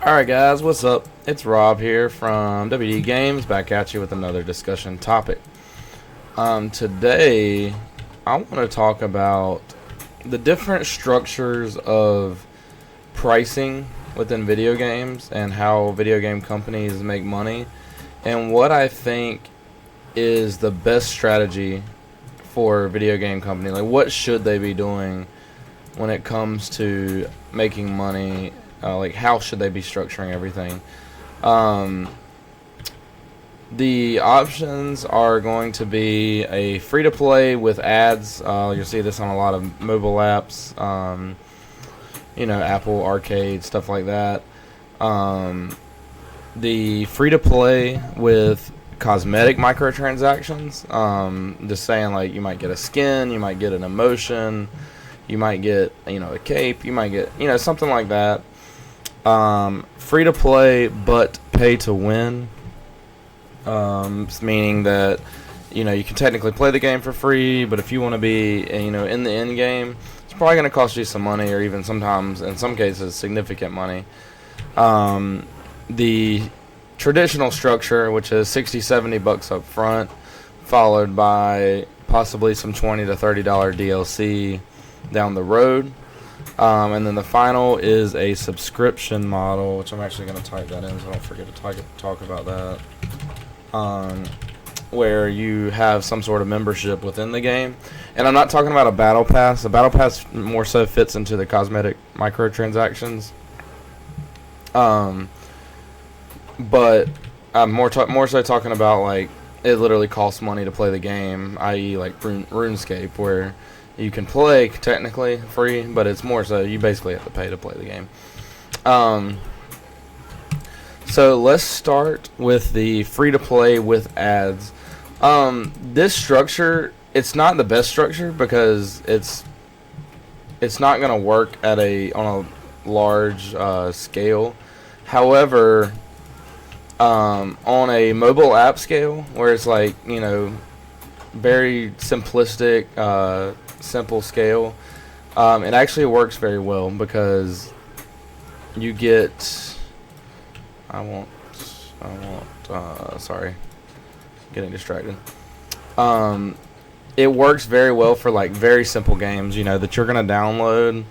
Alright guys, what's up? It's Rob here from WD Games, back at you with another discussion topic. Today, I want to talk about the different structures of pricing within video games and how video game companies make money, and what I think is the best strategy for a video game company. Like, what should they be doing when it comes to making money? Like, how should they be structuring everything? The options are going to be a free-to-play with ads. You'll see this on a lot of mobile apps, Apple Arcade, stuff like that. The free-to-play with cosmetic microtransactions. Just saying, like, you might get a skin, you might get an emotion, you might get, a cape, you might get, something like that. Free to play but pay to win, meaning that you can technically play the game for free, but if you want to be in the end game, it's probably going to cost you some money, or even sometimes in some cases significant money. The traditional structure, which is $60-70 up front, followed by possibly some $20 to $30 DLC down the road. And then the final is a subscription model, which I'm actually going to type that in so I don't forget to talk about that, where you have some sort of membership within the game. And I'm not talking about a battle pass. A battle pass more so fits into the cosmetic microtransactions. But I'm more so talking about, like, it literally costs money to play the game, i.e. like RuneScape, where you can play technically free, but it's more so you basically have to pay to play the game. So let's start with the free-to-play with ads. This structure, it's not the best structure because it's not going to work on a large scale. However, on a mobile app scale, where it's like, very simplistic, simple scale, it actually works very well because you get sorry, getting distracted. It works very well for, like, very simple games that you're gonna download.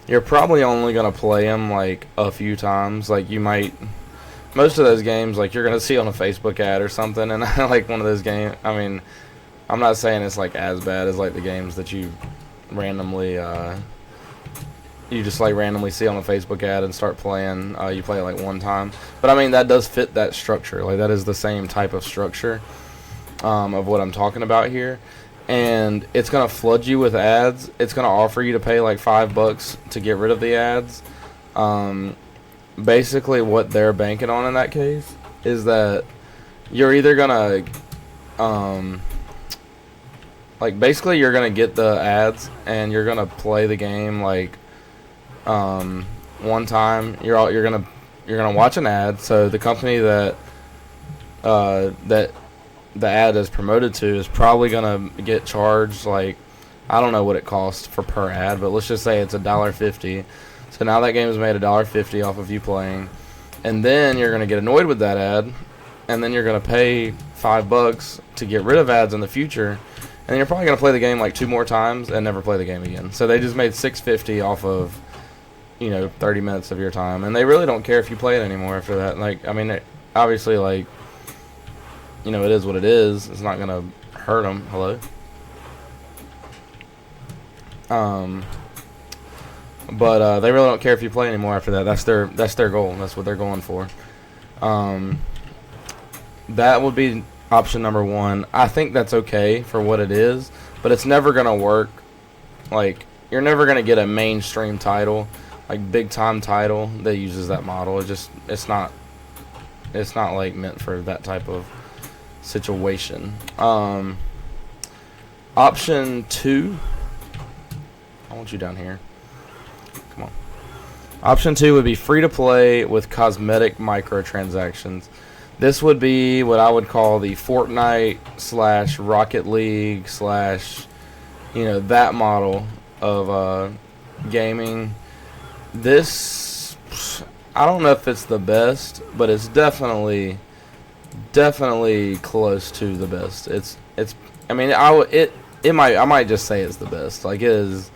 You're probably only gonna play them like a few times. Like, most of those games, like, you're gonna see on a Facebook ad or something, and like one of those games, I'm not saying it's like as bad as like the games that you randomly randomly see on a Facebook ad and start playing. You play it like one time, but that does fit that structure. Like, that is the same type of structure of what I'm talking about here, and it's gonna flood you with ads. It's gonna offer you to pay like $5 to get rid of the ads. Basically, what they're banking on in that case is that you're either gonna basically you're gonna get the ads and you're gonna play the game like one time. You're gonna watch an ad. So the company that the ad is promoted to is probably gonna get charged, like, I don't know what it costs per ad, but let's just say it's $1.50. So now that game has made $1.50 off of you playing, and then you're gonna get annoyed with that ad, and then you're gonna pay $5 to get rid of ads in the future. And you're probably going to play the game like 2 more times and never play the game again. So they just made $6.50 off of, 30 minutes of your time. And they really don't care if you play it anymore after that. Like, obviously, like, it is what it is. It's not going to hurt them. Hello? But they really don't care if you play anymore after that. That's their goal. That's what they're going for. That would be option number 1. I think that's okay for what it is, but it's never going to work. Like, you're never going to get a mainstream title, like big time title that uses that model. It's not like meant for that type of situation. Option 2, I want you down here. Come on. Option 2 would be free to play with cosmetic microtransactions. This would be what I would call the Fortnite / Rocket League / that model of gaming. This, I don't know if it's the best, but it's definitely close to the best. It's. I mean, I might just say it's the best. Like, it is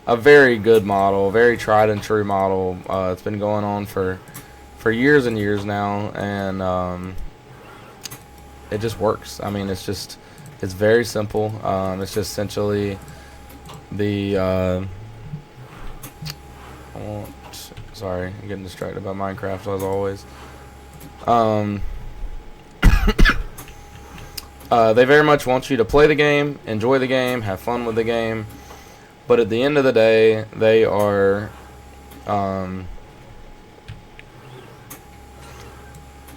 a very good model, very tried and true model. It's been going on for years and years now, and it just works. I mean, it's very simple. It's just essentially the sorry, I'm getting distracted by Minecraft as always. They very much want you to play the game, enjoy the game, have fun with the game, but at the end of the day, they are at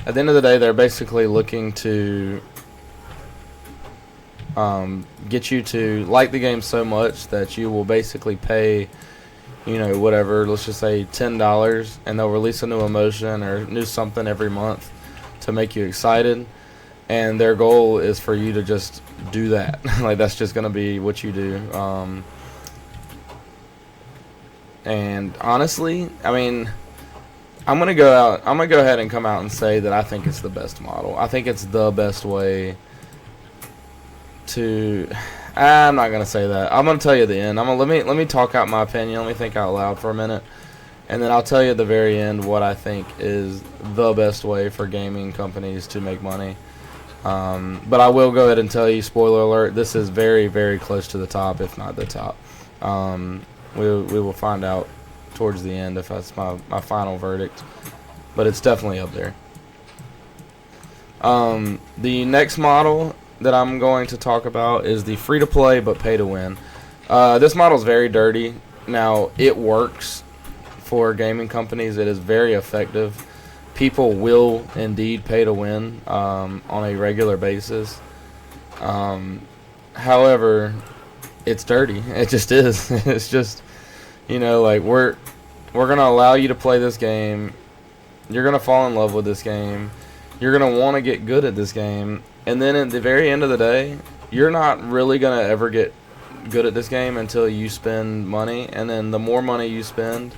the end of the day, they're basically looking to get you to like the game so much that you will basically pay, whatever, let's just say $10, and they'll release a new emotion or new something every month to make you excited. And their goal is for you to just do that. Like, that's just going to be what you do. And honestly, I mean, I'm going to go ahead and come out and say that I think it's the best model. I think it's the best way to... I'm not going to say that. I'm going to tell you at the end. Let me talk out my opinion. Let me think out loud for a minute. And then I'll tell you at the very end what I think is the best way for gaming companies to make money. But I will go ahead and tell you, spoiler alert, this is very, very close to the top, if not the top. We will find out towards the end if that's my final verdict. But it's definitely up there. The next model that I'm going to talk about is the free-to-play but pay-to-win. This model is very dirty. Now, it works for gaming companies. It is very effective. People will indeed pay to win on a regular basis. However, it's dirty. It just is. It's just, like, we're gonna allow you to play this game. You're gonna fall in love with this game. You're gonna want to get good at this game, and then at the very end of the day, you're not really gonna ever get good at this game until you spend money. And then the more money you spend,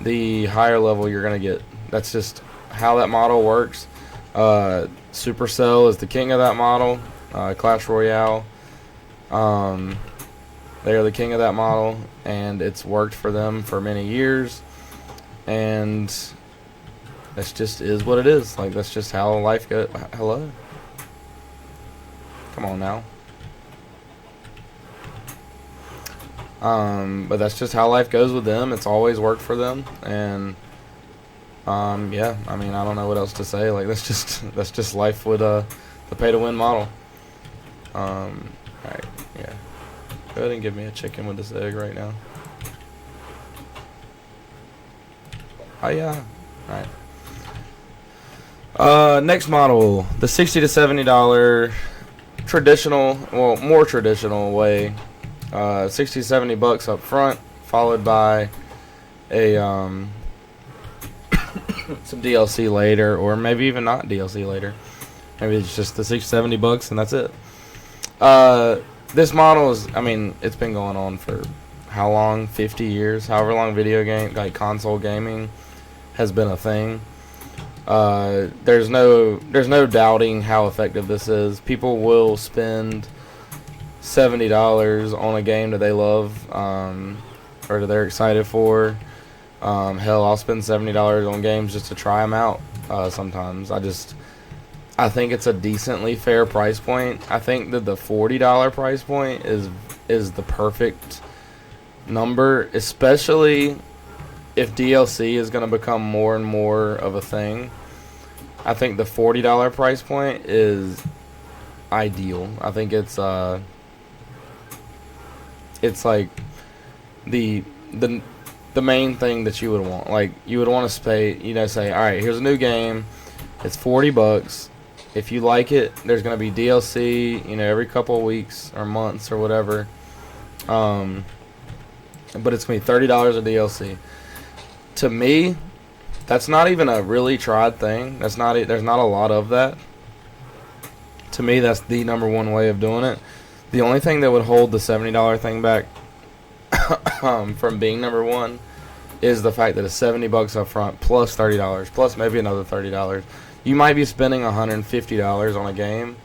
the higher level you're gonna get. That's just how that model works. Supercell is the king of that model. Clash Royale, they are the king of that model, and it's worked for them for many years, and that just is what it is. Like, that's just how life goes. Hello? Come on now. But that's just how life goes with them. It's always worked for them, and yeah, I mean, I don't know what else to say. Like, that's just life with the pay-to-win model. Alright, yeah. Go ahead and give me a chicken with this egg right now. Oh, yeah. Alright. Next model, the $60 to $70 traditional, well, more traditional way. 60, 70 bucks up front, followed by a some DLC later, or maybe even not DLC later. Maybe it's just the 60, 70 bucks and that's it. This model is, I mean, it's been going on for how long? 50 years, however long video game, like console gaming has been a thing. There's no doubting how effective this is. People will spend $70 on a game that they love, or that they're excited for. Hell, I'll spend $70 on games just to try them out. Sometimes I think it's a decently fair price point. I think that the $40 price point is the perfect number, especially if DLC is going to become more and more of a thing. I think the $40 price point is ideal. I think it's like the main thing that you would want. Like, you would want to say, all right, here's a new game. It's $40. If you like it, there's going to be DLC, every couple of weeks or months or whatever. But it's going to be $30 of DLC. To me, that's not even a really tried thing. There's not a lot of that. To me, that's the number one way of doing it. The only thing that would hold the $70 thing back from being number one is the fact that it's $70 up front plus $30 plus maybe another $30. You might be spending $150 on a game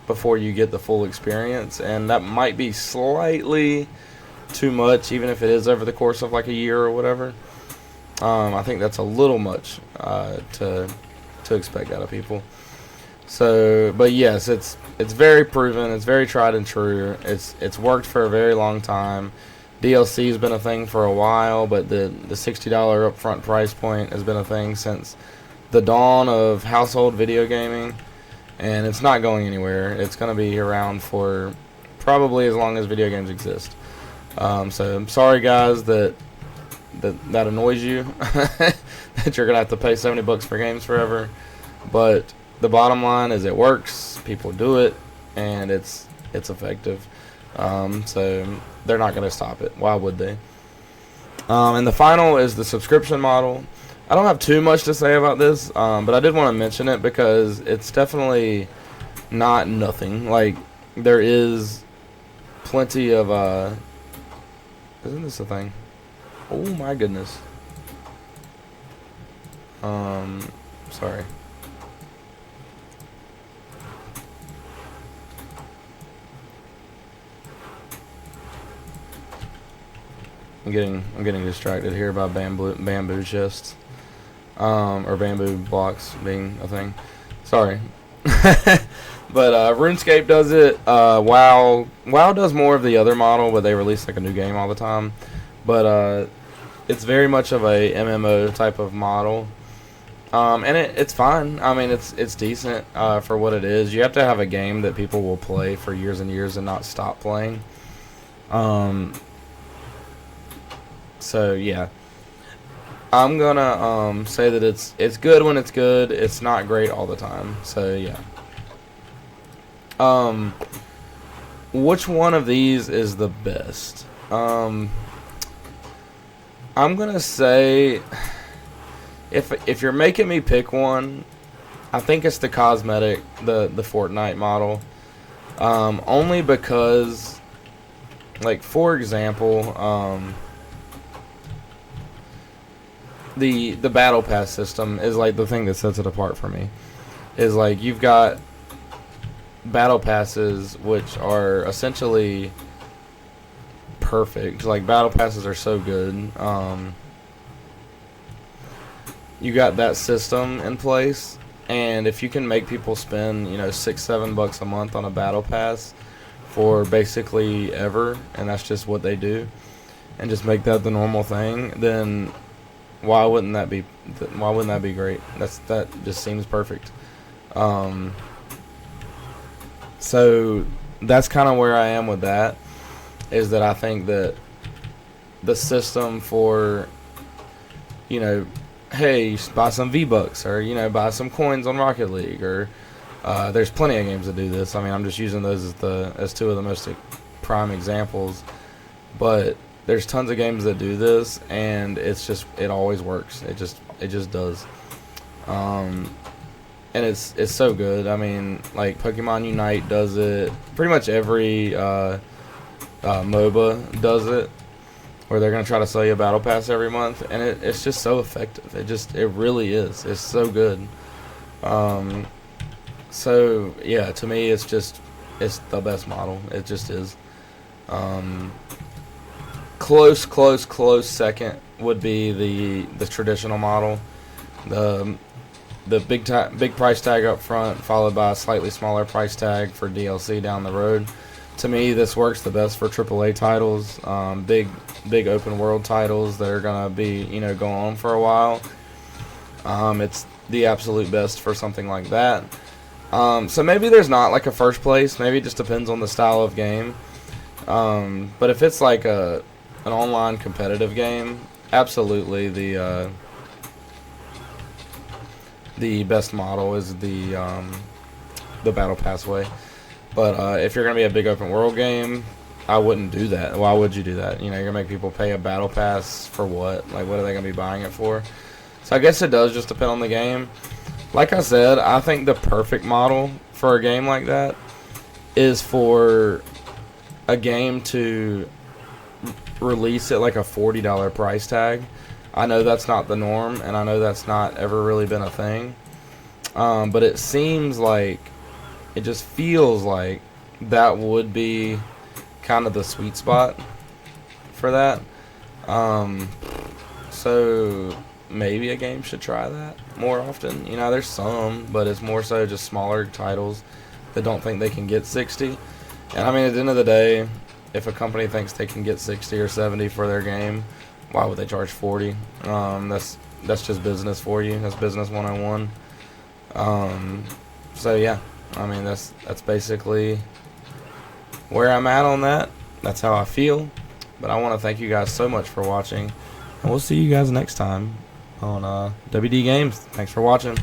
before you get the full experience, and that might be slightly too much, even if it is over the course of like a year or whatever. I think that's a little much to expect out of people. So, but yes, it's very proven. It's very tried and true. It's worked for a very long time. DLC has been a thing for a while, but the $60 upfront price point has been a thing since the dawn of household video gaming, and it's not going anywhere. It's going to be around for probably as long as video games exist. So I'm sorry, guys, that annoys you that you're gonna have to pay $70 for games forever, but the bottom line is it works, people do it, and it's effective. So they're not gonna stop it. Why would they? And the final is the subscription model. I don't have too much to say about this, but I did want to mention it because it's definitely not nothing. Like, there is plenty of isn't this a thing? Oh my goodness. Sorry. I'm getting distracted here by bamboo chests. Or bamboo blocks being a thing. Sorry. But RuneScape does it. WoW does more of the other model, but they release like a new game all the time. But it's very much of a MMO type of model, and it's fine. I mean, it's decent for what it is. You have to have a game that people will play for years and years and not stop playing. So yeah, I'm gonna say that it's good when it's good. It's not great all the time. So yeah. Which one of these is the best? I'm gonna say, if you're making me pick one, I think it's the cosmetic, the Fortnite model. Only because, like, for example, the battle pass system is like the thing that sets it apart for me. Is like, you've got battle passes which are essentially perfect. Like, battle passes are so good. You got that system in place, and if you can make people spend, $6-7 a month on a battle pass for basically ever, and that's just what they do, and just make that the normal thing, then why wouldn't that be great? That just seems perfect. So that's kind of where I am with that, is that I think that the system for, hey, buy some V-Bucks, or, buy some coins on Rocket League, or there's plenty of games that do this. I mean, I'm just using those as two of the most prime examples, but there's tons of games that do this, and it always works. It just does. And it's so good. I mean, like, Pokemon Unite does it. Pretty much every MOBA does it, where they're gonna try to sell you a battle pass every month, and it's just so effective. It really is. It's so good. So yeah, to me, it's the best model. It just is. Close second would be the traditional model. The big price tag up front, followed by a slightly smaller price tag for DLC down the road. To me, this works the best for AAA titles, big open world titles that are gonna be go on for a while. It's the absolute best for something like that. So maybe there's not like a first place. Maybe it just depends on the style of game. But if it's like an online competitive game, absolutely the best model is the Battle Pass way. But if you're going to be a big open world game, I wouldn't do that. Why would you do that? You're going to make people pay a Battle Pass for what? Like, what are they going to be buying it for? So I guess it does just depend on the game. Like I said, I think the perfect model for a game like that is for a game to release at like a $40 price tag. I know that's not the norm, and I know that's not ever really been a thing. But it seems like, it just feels like that would be kind of the sweet spot for that. So maybe a game should try that more often. You know, there's some, but it's more so just smaller titles that don't think they can get 60. And I mean, at the end of the day, if a company thinks they can get 60 or 70 for their game, why would they charge 40? That's just business for you. That's business 101. So yeah, I mean, that's basically where I'm at on that. That's how I feel. But I want to thank you guys so much for watching, and we'll see you guys next time on WD Games. Thanks for watching.